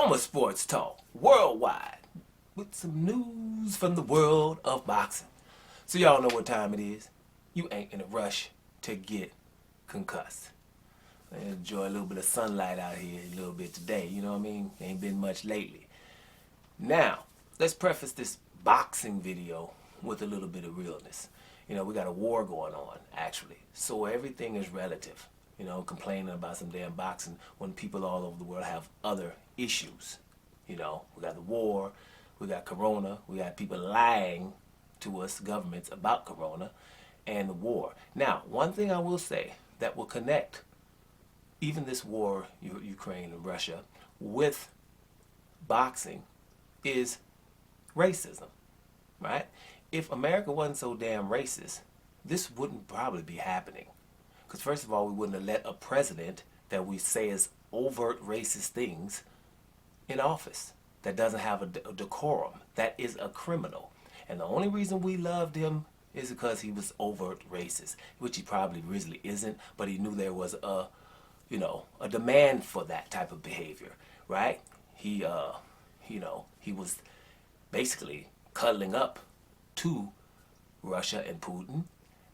Summer Sports Talk worldwide with some news from the world of boxing. So y'all know what time it is. You ain't in a rush to get concussed. Enjoy a little bit of sunlight out here a little bit today, you know what I mean? Ain't been much lately. Now, let's preface this boxing video with a little bit of realness. You know, we got a war going on, actually. So everything is relative. You know, complaining about some damn boxing when people all over the world have other issues. You know, we got the war, we got Corona, we got people lying to us, governments, about Corona and the war. Now, one thing I will say that will connect even this war, Ukraine and Russia, with boxing is racism, right? If America wasn't so damn racist, this wouldn't probably be happening. Because first of all, we wouldn't have let a president that we say is overt racist things in office. That doesn't have a decorum. That is a criminal. And the only reason we loved him is because he was overt racist, which he probably really isn't, but he knew there was a demand for that type of behavior, right? He was basically cuddling up to Russia and Putin.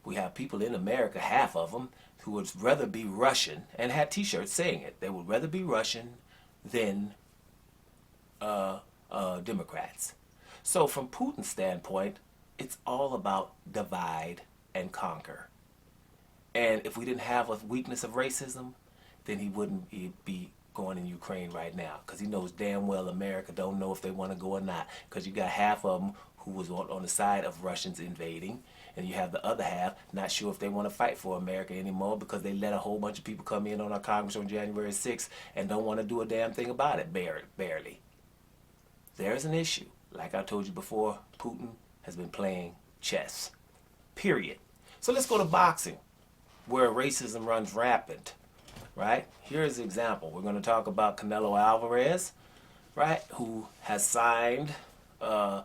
We have people in America, half of them, who would rather be Russian, and had t-shirts saying it. They would rather be Russian than Democrats. So from Putin's standpoint, it's all about divide and conquer. And if we didn't have a weakness of racism, then he wouldn't be going in Ukraine right now, because he knows damn well America don't know if they want to go or not, because you got half of them who was on the side of Russians invading, and you have the other half not sure if they want to fight for America anymore because they let a whole bunch of people come in on our Congress on January 6th and don't want to do a damn thing about it, barely. There's an issue. Like I told you before, Putin has been playing chess, period. So let's go to boxing, where racism runs rampant, right? Here's an example. We're going to talk about Canelo Alvarez, right, who has signed a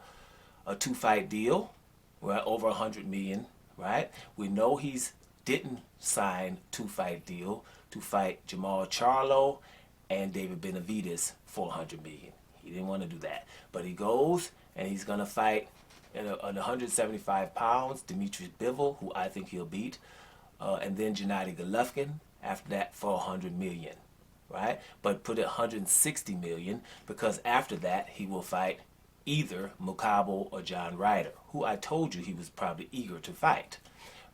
2-fight deal, right, over $100 million, right? We know he's didn't sign 2-fight deal to fight Jamal Charlo and David Benavidez for $100 million. He didn't want to do that, but he goes and he's going to fight at 175 pounds Demetrius Bivol, who I think he'll beat, and then Gennady Golovkin after that for $100 million, right? But put it 160 million because after that he will fight either Mukabo or John Ryder, who I told you he was probably eager to fight,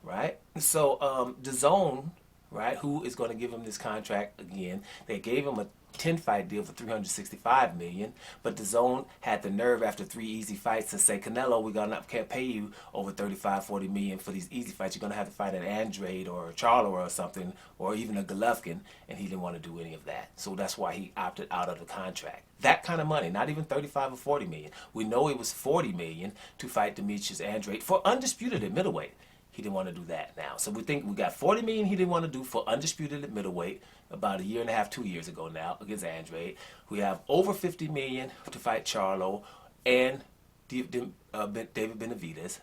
right? So DAZN, right, who is going to give him this contract again? They gave him a 10-fight deal for $365 million, but DAZN had the nerve after 3 easy fights to say, Canelo, can't pay you over $35-40 million for these easy fights. You're going to have to fight an Andrade or a Charlo or something, or even a Golovkin, and he didn't want to do any of that. So that's why he opted out of the contract. That kind of money, not even 35 or 40 million. We know it was 40 million to fight Demetrius Andrade for undisputed at middleweight. He didn't want to do that now. So we think we got 40 million he didn't want to do for undisputed at middleweight about a year and a half, 2 years ago now against Andrade. We have over 50 million to fight Charlo and David Benavidez.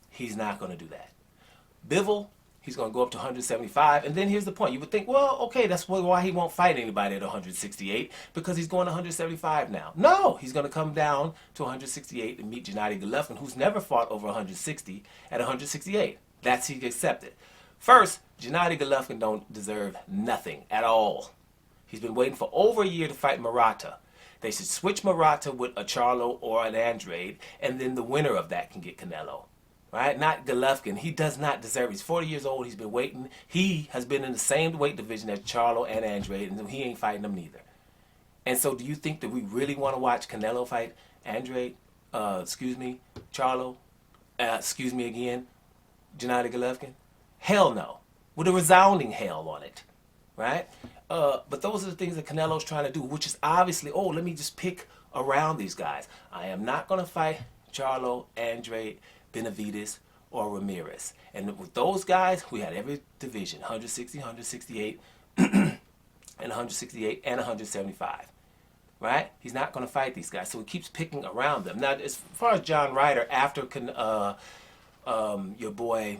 He's not going to do that. Bivol, he's going to go up to 175. And then here's the point. You would think, well, okay, that's why he won't fight anybody at 168, because he's going to 175 now. No, he's going to come down to 168 and meet Gennady Golovkin, who's never fought over 160 at 168. That's he accepted. First, Gennady Golovkin don't deserve nothing at all. He's been waiting for over a year to fight Murata. They should switch Murata with a Charlo or an Andrade, and then the winner of that can get Canelo. Right? Not Golovkin. He does not deserve it. He's 40 years old. He's been waiting. He has been in the same weight division as Charlo and Andrade, and he ain't fighting them neither. And so do you think that we really want to watch Canelo fight Andrade? Charlo? Gennady Golovkin? Hell no. With a resounding hell on it. Right? But those are the things that Canelo's trying to do, which is obviously, let me just pick around these guys. I am not going to fight Charlo, Andrade, Benavidez, or Ramirez. And with those guys, we had every division, 160, 168, and 168, and 175. Right? He's not going to fight these guys, so he keeps picking around them. Now, as far as John Ryder, after your boy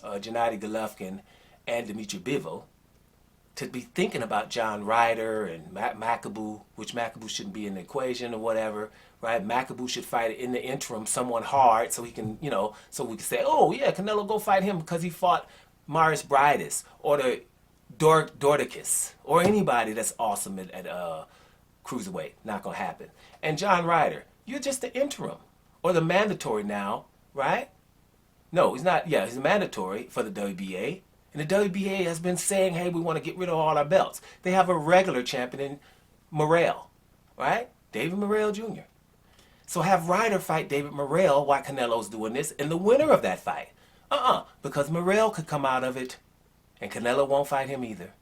Gennady Golovkin and Demetrius Bivol, to be thinking about John Ryder and Makabu, which Makabu shouldn't be in the equation or whatever, right? Makabu should fight in the interim someone hard so he can, so we can say, oh yeah, Canelo, go fight him because he fought Maris Brides or the Dorticus or anybody that's awesome at cruiserweight. Not gonna happen. And John Ryder, you're just the interim or the mandatory now, right? No, he's not. Yeah, he's mandatory for the WBA. And the WBA has been saying, hey, we want to get rid of all our belts. They have a regular champion in Morrell, right? David Morrell Jr. So have Ryder fight David Morrell while Canelo's doing this, and the winner of that fight. Because Morrell could come out of it, and Canelo won't fight him either.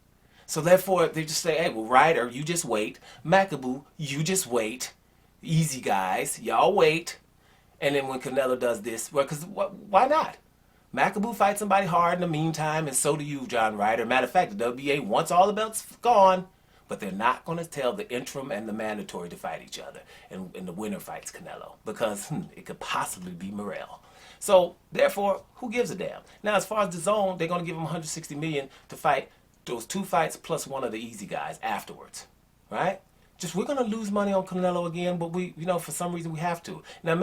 So therefore, they just say, hey, well, Ryder, you just wait. Makabu, you just wait. Easy guys, y'all wait. And then when Canelo does this, well, because why not? Makabu fights somebody hard in the meantime, and so do you, John Ryder. Matter of fact, the WBA wants all the belts gone, but they're not going to tell the interim and the mandatory to fight each other, and the winner fights Canelo, because it could possibly be Morrell. So, therefore, who gives a damn? Now, as far as the DAZN, they're going to give him $160 million to fight those 2 fights plus one of the easy guys afterwards, right? We're going to lose money on Canelo again, but we, for some reason we have to. Now,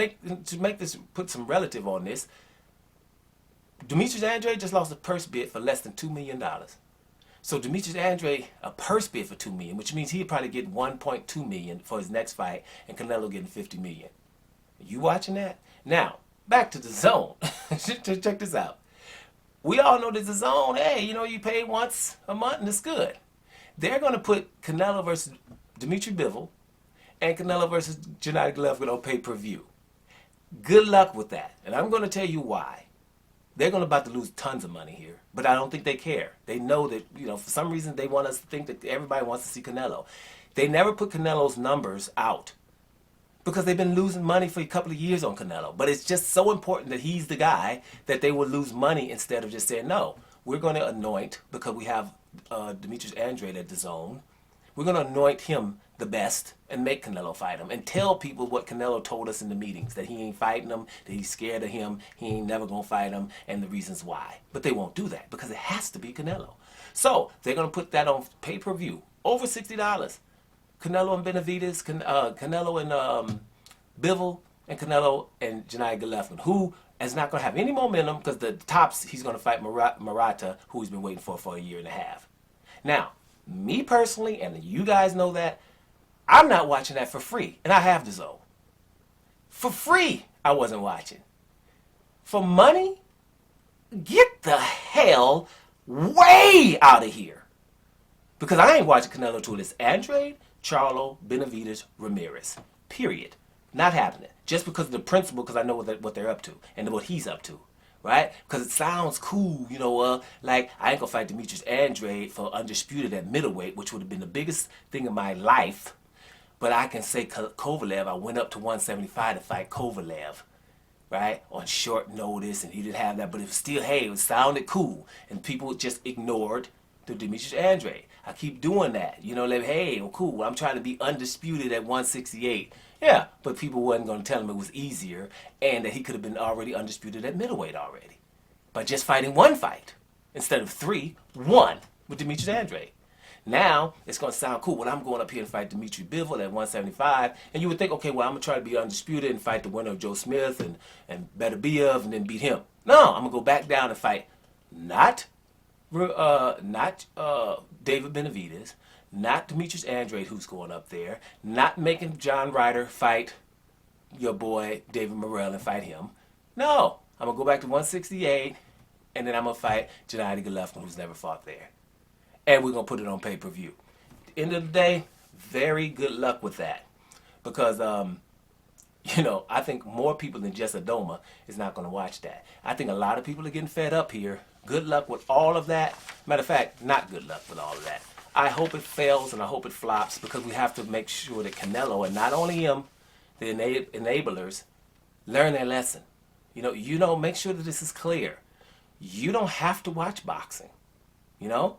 put some relative on this, Demetrius Andrade just lost a purse bid for less than $2 million. So Demetrius Andrade, a purse bid for $2 million, which means he'd probably get $1.2 million for his next fight, and Canelo getting $50 million. You watching that? Now, back to the DAZN. Check this out. We all know that the DAZN, hey, you pay once a month and it's good. They're going to put Canelo versus Dimitri Bivol and Canelo versus Gennady Golovkin on pay-per-view. Good luck with that. And I'm going to tell you why. They're going to about to lose tons of money here, but I don't think they care. They know that, for some reason they want us to think that everybody wants to see Canelo. They never put Canelo's numbers out because they've been losing money for a couple of years on Canelo. But it's just so important that he's the guy that they will lose money instead of just saying, no, we're going to anoint, because we have Demetrius Andrade at the DAZN, we're going to anoint him the best and make Canelo fight him and tell people what Canelo told us in the meetings, that he ain't fighting him, that he's scared of him, he ain't never going to fight him, and the reasons why. But they won't do that because it has to be Canelo. So they're going to put that on pay-per-view, over $60. Canelo and Benavidez, Canelo and Bivol, and Canelo and Gennady Golovkin, who is not going to have any momentum because the tops, he's going to fight Murata, who he's been waiting for a year and a half. Now, me personally, and you guys know that, I'm not watching that for free, and I have the DAZN. For free, I wasn't watching. For money, get the hell way out of here. Because I ain't watching Canelo till it's Andrade, Charlo, Benavidez, Ramirez. Period. Not happening. Just because of the principle, because I know what they're up to, and what he's up to. Right? Because it sounds cool, like I ain't gonna fight Demetrius Andrade for undisputed at middleweight, which would have been the biggest thing in my life. But I can say Kovalev, I went up to 175 to fight Kovalev, right? On short notice, and he didn't have that, but it was still, hey, it sounded cool. And people just ignored the Demetrius Andrade. I keep doing that, like, hey, well, cool, I'm trying to be undisputed at 168. Yeah, but people wasn't going to tell him it was easier and that he could have been already undisputed at middleweight already. By just fighting one fight instead of 3, 1 with Demetrius Andrade. Now, it's going to sound cool when I'm going up here and fight Dimitri Bivol at 175. And you would think, okay, well, I'm going to try to be undisputed and fight the winner of Joe Smith and Beterbiev and then beat him. No, I'm going to go back down and fight not David Benavidez, not Demetrius Andrade, who's going up there, not making John Ryder fight your boy David Morrell and fight him. No, I'm going to go back to 168, and then I'm going to fight Gennady Golovkin, who's never fought there. And we're going to put it on pay-per-view. At the end of the day, very good luck with that. Because, I think more people than just Adoma is not going to watch that. I think a lot of people are getting fed up here. Good luck with all of that. Matter of fact, not good luck with all of that. I hope it fails and I hope it flops, because we have to make sure that Canelo, and not only him, the enablers, learn their lesson. Make sure that this is clear. You don't have to watch boxing. You don't.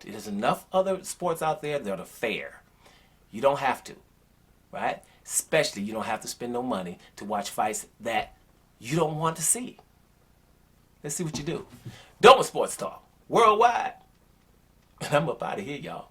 There's enough other sports out there that are fair. You don't have to, right? Especially you don't have to spend no money to watch fights that you don't want to see. Let's see what you do. Doma Sports Talk, worldwide. And I'm up out of here, y'all.